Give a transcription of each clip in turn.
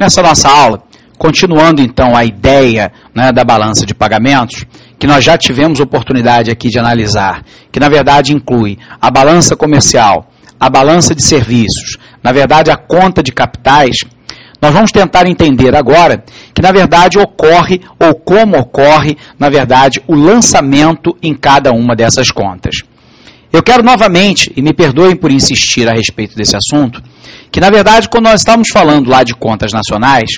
Nessa nossa aula, continuando então a ideia, né, da balança de pagamentos, que nós já tivemos oportunidade aqui de analisar, que na verdade inclui a balança comercial, a balança de serviços, na verdade a conta de capitais, nós vamos tentar entender agora que na verdade ocorre, ou como ocorre, na verdade, o lançamento em cada uma dessas contas. Eu quero novamente, e me perdoem por insistir a respeito desse assunto, que na verdade quando nós estamos falando lá de contas nacionais,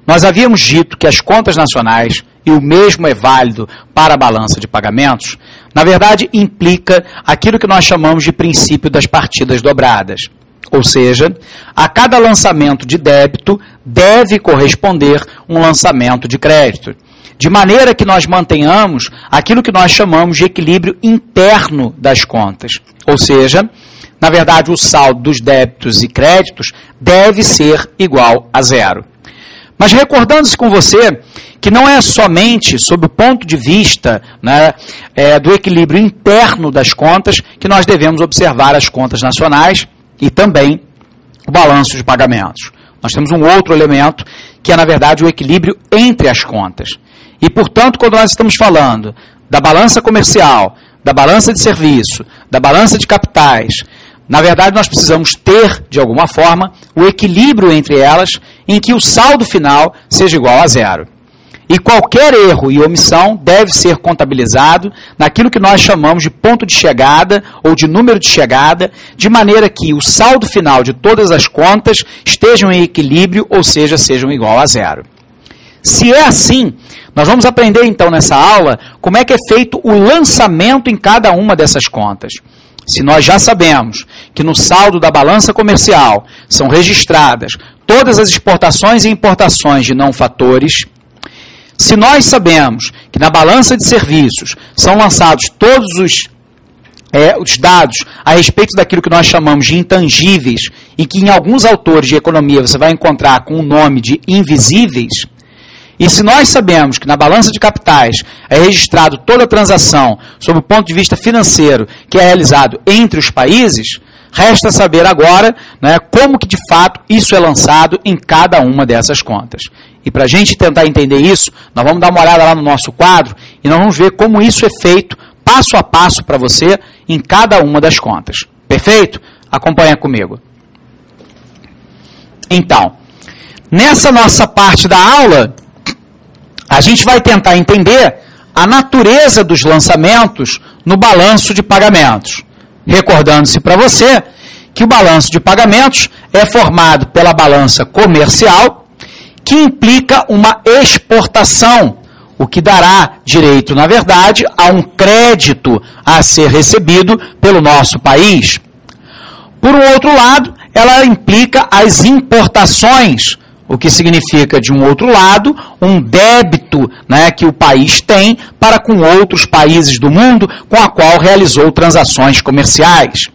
nós havíamos dito que as contas nacionais, e o mesmo é válido para a balança de pagamentos, na verdade implica aquilo que nós chamamos de princípio das partidas dobradas. Ou seja, a cada lançamento de débito deve corresponder um lançamento de crédito. De maneira que nós mantenhamos aquilo que nós chamamos de equilíbrio interno das contas. Ou seja, na verdade o saldo dos débitos e créditos deve ser igual a zero. Mas recordando-se com você que não é somente sob o ponto de vista, né, do equilíbrio interno das contas que nós devemos observar as contas nacionais e também o balanço de pagamentos. Nós temos um outro elemento que é, na verdade, o equilíbrio entre as contas. E, portanto, quando nós estamos falando da balança comercial, da balança de serviço, da balança de capitais, na verdade, nós precisamos ter, de alguma forma, o equilíbrio entre elas em que o saldo final seja igual a zero. E qualquer erro e omissão deve ser contabilizado naquilo que nós chamamos de ponto de chegada ou de número de chegada, de maneira que o saldo final de todas as contas estejam em equilíbrio, ou seja, sejam igual a zero. Se é assim, nós vamos aprender então nessa aula como é que é feito o lançamento em cada uma dessas contas. Se nós já sabemos que no saldo da balança comercial são registradas todas as exportações e importações de não fatores, se nós sabemos que na balança de serviços são lançados todos os dados a respeito daquilo que nós chamamos de intangíveis e que em alguns autores de economia você vai encontrar com o nome de invisíveis, e se nós sabemos que na balança de capitais é registrado toda a transação sob o ponto de vista financeiro que é realizado entre os países, resta saber agora, né, como que de fato isso é lançado em cada uma dessas contas. E para a gente tentar entender isso, nós vamos dar uma olhada lá no nosso quadro e nós vamos ver como isso é feito passo a passo para você em cada uma das contas. Perfeito? Acompanha comigo. Então, nessa nossa parte da aula, a gente vai tentar entender a natureza dos lançamentos no balanço de pagamentos. Recordando-se para você que o balanço de pagamentos é formado pela balança comercial, que implica uma exportação, o que dará direito, na verdade, a um crédito a ser recebido pelo nosso país. Por um outro lado, ela implica as importações, o que significa, de um outro lado, um débito, né, que o país tem para com outros países do mundo com a qual realizou transações comerciais.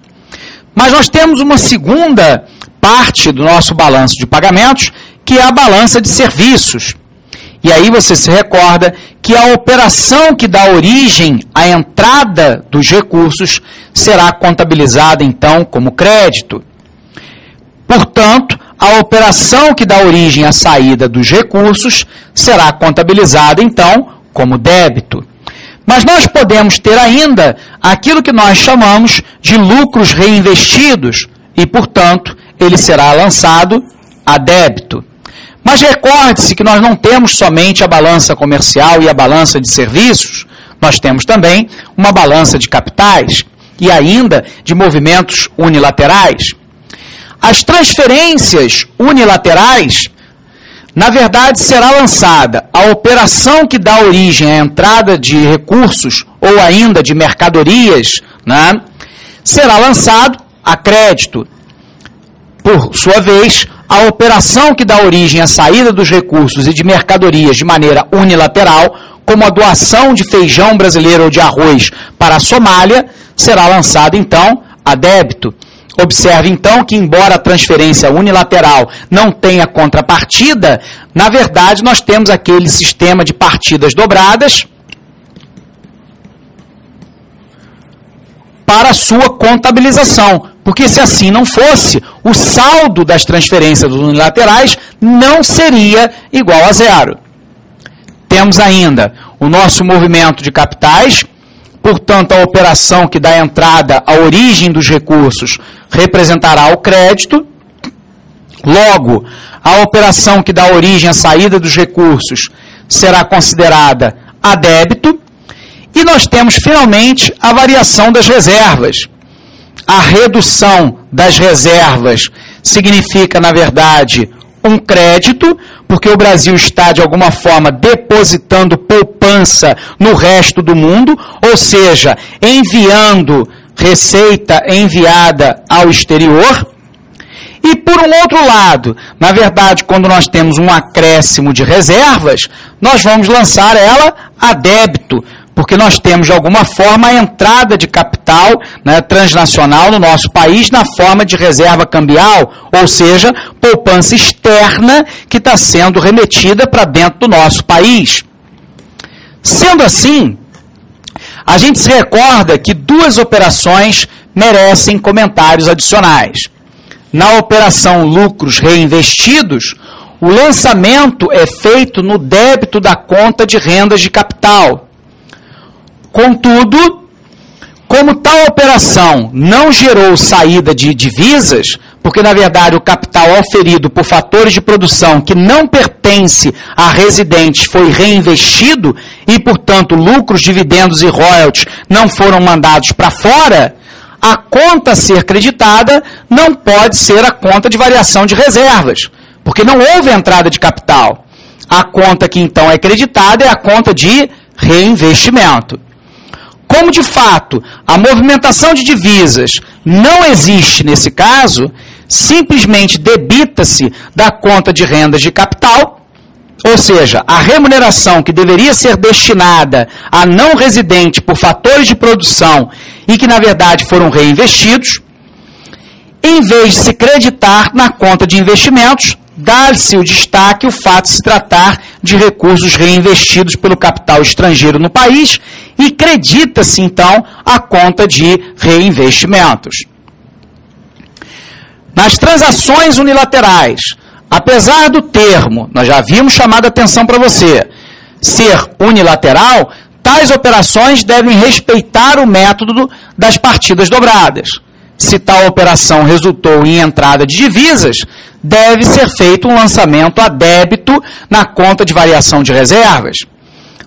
Mas nós temos uma segunda parte do nosso balanço de pagamentos, que é a balança de serviços. E aí você se recorda que a operação que dá origem à entrada dos recursos será contabilizada, então, como crédito. Portanto, a operação que dá origem à saída dos recursos será contabilizada, então, como débito. Mas nós podemos ter ainda aquilo que nós chamamos de lucros reinvestidos e, portanto, ele será lançado a débito. Mas recorde-se que nós não temos somente a balança comercial e a balança de serviços, nós temos também uma balança de capitais e ainda de movimentos unilaterais. As transferências unilaterais, na verdade, será lançada a operação que dá origem à entrada de recursos ou ainda de mercadorias, né, será lançado a crédito. Por sua vez, a operação que dá origem à saída dos recursos e de mercadorias de maneira unilateral, como a doação de feijão brasileiro ou de arroz para a Somália, será lançada, então, a débito. Observe, então, que embora a transferência unilateral não tenha contrapartida, na verdade, nós temos aquele sistema de partidas dobradas para a sua contabilização, Porque se assim não fosse, o saldo das transferências unilaterais não seria igual a zero. Temos ainda o nosso movimento de capitais, portanto, a operação que dá entrada à origem dos recursos representará o crédito. Logo, a operação que dá origem à saída dos recursos será considerada a débito. E nós temos, finalmente, a variação das reservas. A redução das reservas significa, na verdade, um crédito, porque o Brasil está, de alguma forma, depositando poupança no resto do mundo, ou seja, enviando receita enviada ao exterior. E, por um outro lado, na verdade, quando nós temos um acréscimo de reservas, nós vamos lançar ela a débito, porque nós temos, de alguma forma, a entrada de capital, né, transnacional no nosso país na forma de reserva cambial, ou seja, poupança externa que está sendo remetida para dentro do nosso país. Sendo assim, a gente se recorda que duas operações merecem comentários adicionais. Na operação lucros reinvestidos, o lançamento é feito no débito da conta de rendas de capital. Contudo, como tal operação não gerou saída de divisas, porque, na verdade, o capital oferido por fatores de produção que não pertence a residentes foi reinvestido e, portanto, lucros, dividendos e royalties não foram mandados para fora, a conta a ser creditada não pode ser a conta de variação de reservas, porque não houve entrada de capital. A conta que, então, é creditada é a conta de reinvestimento. Como, de fato, a movimentação de divisas não existe nesse caso, simplesmente debita-se da conta de rendas de capital, ou seja, a remuneração que deveria ser destinada a não residente por fatores de produção e que, na verdade, foram reinvestidos, em vez de se creditar na conta de investimentos, dá-se o destaque o fato de se tratar de recursos reinvestidos pelo capital estrangeiro no país e credita-se, então, a conta de reinvestimentos. Nas transações unilaterais, apesar do termo, nós já havíamos chamado a atenção para você, ser unilateral, tais operações devem respeitar o método das partidas dobradas. Se tal operação resultou em entrada de divisas, deve ser feito um lançamento a débito na conta de variação de reservas.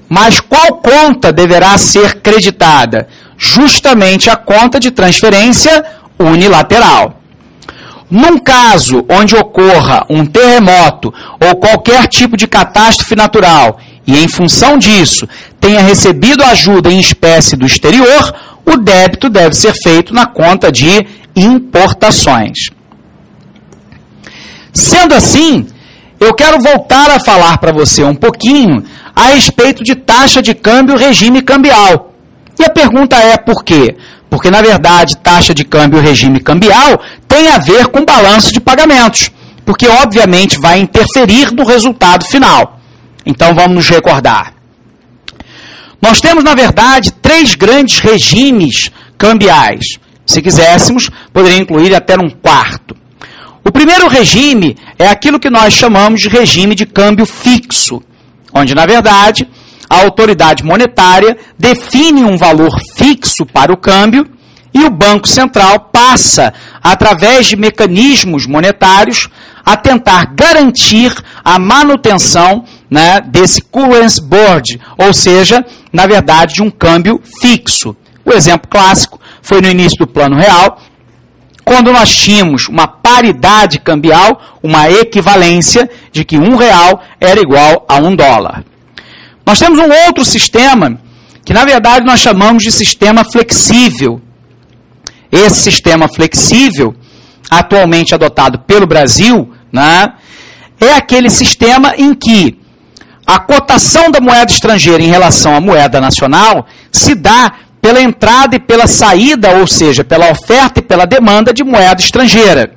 Mas qual conta deverá ser creditada? Justamente a conta de transferência unilateral. Num caso onde ocorra um terremoto ou qualquer tipo de catástrofe natural e, em função disso, tenha recebido ajuda em espécie do exterior, o débito deve ser feito na conta de importações. Sendo assim, eu quero voltar a falar para você um pouquinho a respeito de taxa de câmbio e regime cambial. E a pergunta é por quê? Porque, na verdade, taxa de câmbio e regime cambial tem a ver com balanço de pagamentos, porque, obviamente, vai interferir no resultado final. Então, vamos nos recordar. Nós temos, na verdade, 3 grandes regimes cambiais. Se quiséssemos, poderia incluir até um quarto. O primeiro regime é aquilo que nós chamamos de regime de câmbio fixo, onde, na verdade, a autoridade monetária define um valor fixo para o câmbio e o Banco Central passa, através de mecanismos monetários, a tentar garantir a manutenção, né, desse currency board, ou seja, na verdade, de um câmbio fixo. O exemplo clássico foi no início do Plano Real, quando nós tínhamos uma paridade cambial, uma equivalência de que R$1 era igual a $1. Nós temos um outro sistema que, na verdade, nós chamamos de sistema flexível. Esse sistema flexível, atualmente adotado pelo Brasil, né, é aquele sistema em que a cotação da moeda estrangeira em relação à moeda nacional se dá pela entrada e pela saída, ou seja, pela oferta e pela demanda de moeda estrangeira.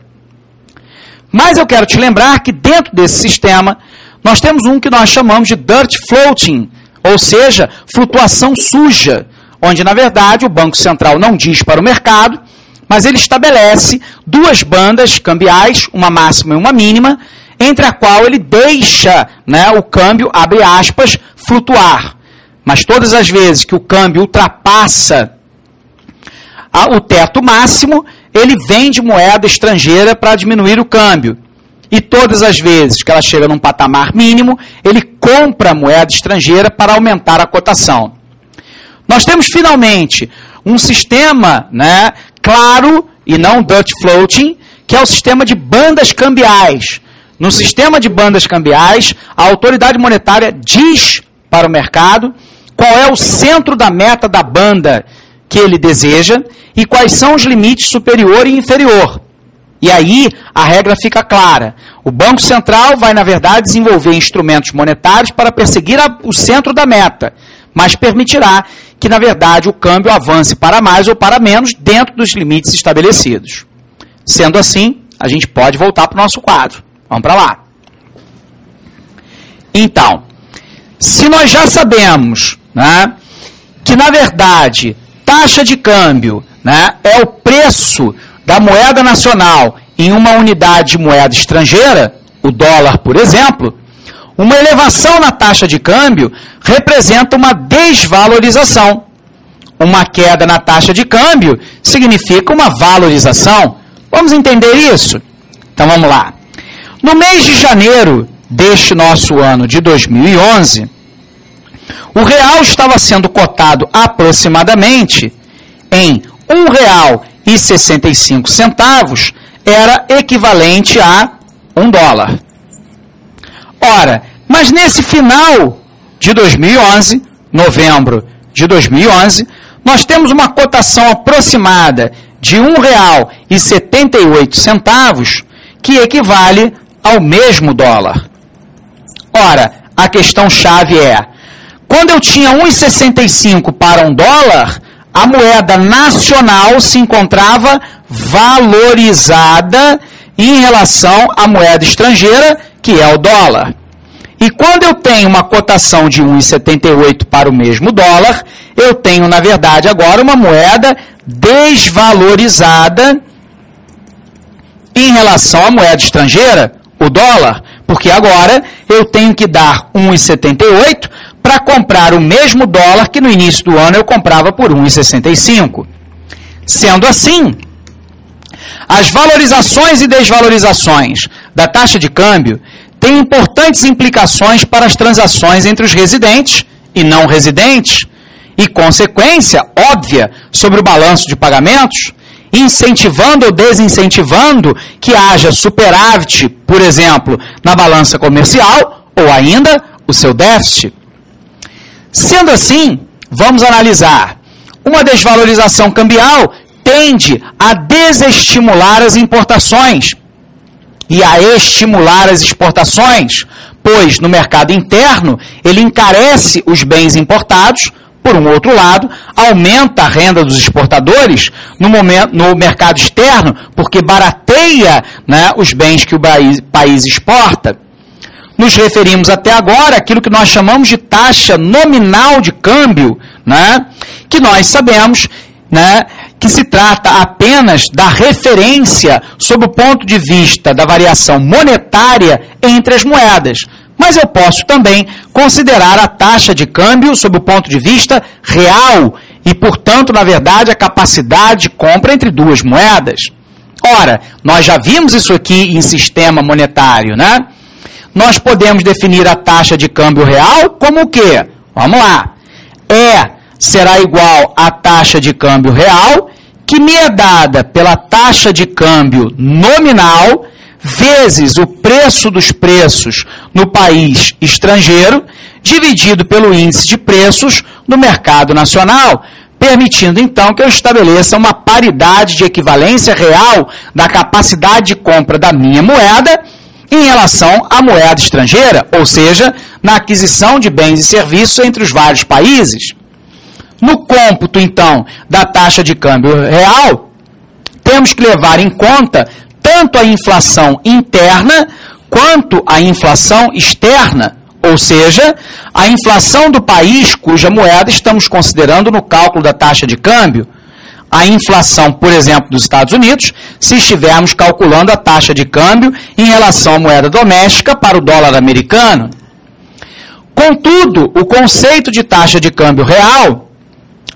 Mas eu quero te lembrar que dentro desse sistema, nós temos um que nós chamamos de dirt floating, ou seja, flutuação suja, onde, na verdade, o Banco Central não diz para o mercado, mas ele estabelece duas bandas cambiais, uma máxima e uma mínima, entre a qual ele deixa, né, o câmbio, abre aspas, flutuar. Mas todas as vezes que o câmbio ultrapassa o teto máximo, ele vende moeda estrangeira para diminuir o câmbio. E todas as vezes que ela chega num patamar mínimo, ele compra moeda estrangeira para aumentar a cotação. Nós temos finalmente um sistema, né, claro e não Dutch floating, que é o sistema de bandas cambiais. No sistema de bandas cambiais, a autoridade monetária diz para o mercado qual é o centro da meta da banda que ele deseja e quais são os limites superior e inferior. E aí a regra fica clara. O Banco Central vai, na verdade, desenvolver instrumentos monetários para perseguir o centro da meta, mas permitirá que, na verdade, o câmbio avance para mais ou para menos dentro dos limites estabelecidos. Sendo assim, a gente pode voltar para o nosso quadro. Vamos para lá. Então, se nós já sabemos, né, que, na verdade, taxa de câmbio, né, é o preço da moeda nacional em uma unidade de moeda estrangeira, o dólar, por exemplo, uma elevação na taxa de câmbio representa uma desvalorização. Uma queda na taxa de câmbio significa uma valorização. Vamos entender isso? Então vamos lá. No mês de janeiro deste nosso ano de 2011, o real estava sendo cotado aproximadamente em R$ 1,65, era equivalente a $1. Ora, mas nesse final de 2011, novembro de 2011, nós temos uma cotação aproximada de R$ 1,78, que equivale ao mesmo dólar. Ora, a questão-chave é, quando eu tinha 1,65 para $1, a moeda nacional se encontrava valorizada em relação à moeda estrangeira, que é o dólar. E quando eu tenho uma cotação de 1,78 para o mesmo dólar, eu tenho, na verdade, agora uma moeda desvalorizada em relação à moeda estrangeira, o dólar, porque agora eu tenho que dar 1,78 para comprar o mesmo dólar que no início do ano eu comprava por 1,65. Sendo assim, as valorizações e desvalorizações da taxa de câmbio têm importantes implicações para as transações entre os residentes e não residentes e consequência óbvia sobre o balanço de pagamentos, incentivando ou desincentivando que haja superávit, por exemplo, na balança comercial ou ainda o seu déficit. Sendo assim, vamos analisar. Uma desvalorização cambial tende a desestimular as importações e a estimular as exportações, pois no mercado interno ele encarece os bens importados, por um outro lado, aumenta a renda dos exportadores no mercado externo, porque barateia, né, os bens que o país exporta. Nos referimos até agora àquilo que nós chamamos de taxa nominal de câmbio, né, que nós sabemos, né, que se trata apenas da referência sob o ponto de vista da variação monetária entre as moedas. Mas eu posso também considerar a taxa de câmbio sob o ponto de vista real e, portanto, na verdade, a capacidade de compra entre duas moedas. Ora, nós já vimos isso aqui em sistema monetário, né? Nós podemos definir a taxa de câmbio real como o quê? Vamos lá. Será igual à taxa de câmbio real, que me é dada pela taxa de câmbio nominal, vezes o preço dos preços no país estrangeiro, dividido pelo índice de preços no mercado nacional, permitindo então que eu estabeleça uma paridade de equivalência real da capacidade de compra da minha moeda em relação à moeda estrangeira, ou seja, na aquisição de bens e serviços entre os vários países. No cômputo, então, da taxa de câmbio real, temos que levar em conta tanto a inflação interna quanto a inflação externa, ou seja, a inflação do país cuja moeda estamos considerando no cálculo da taxa de câmbio, a inflação, por exemplo, dos Estados Unidos, se estivermos calculando a taxa de câmbio em relação à moeda doméstica para o dólar americano. Contudo, o conceito de taxa de câmbio real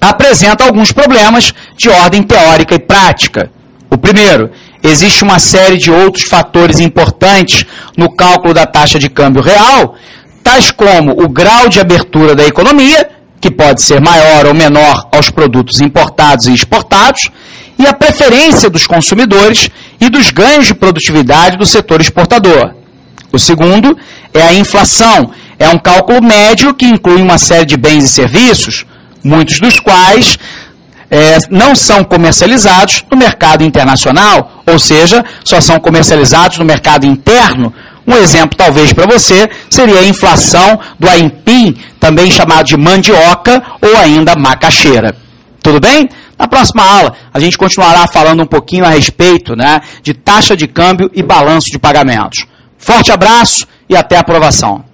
apresenta alguns problemas de ordem teórica e prática. O primeiro, existe uma série de outros fatores importantes no cálculo da taxa de câmbio real, tais como o grau de abertura da economia, que pode ser maior ou menor aos produtos importados e exportados, e a preferência dos consumidores e dos ganhos de produtividade do setor exportador. O segundo é a inflação. É um cálculo médio que inclui uma série de bens e serviços, muitos dos quais não são comercializados no mercado internacional, ou seja, só são comercializados no mercado interno. Um exemplo, talvez, para você, seria a inflação do aipim, também chamado de mandioca ou ainda macaxeira. Tudo bem? Na próxima aula, a gente continuará falando um pouquinho a respeito, né, de taxa de câmbio e balanço de pagamentos. Forte abraço e até a aprovação.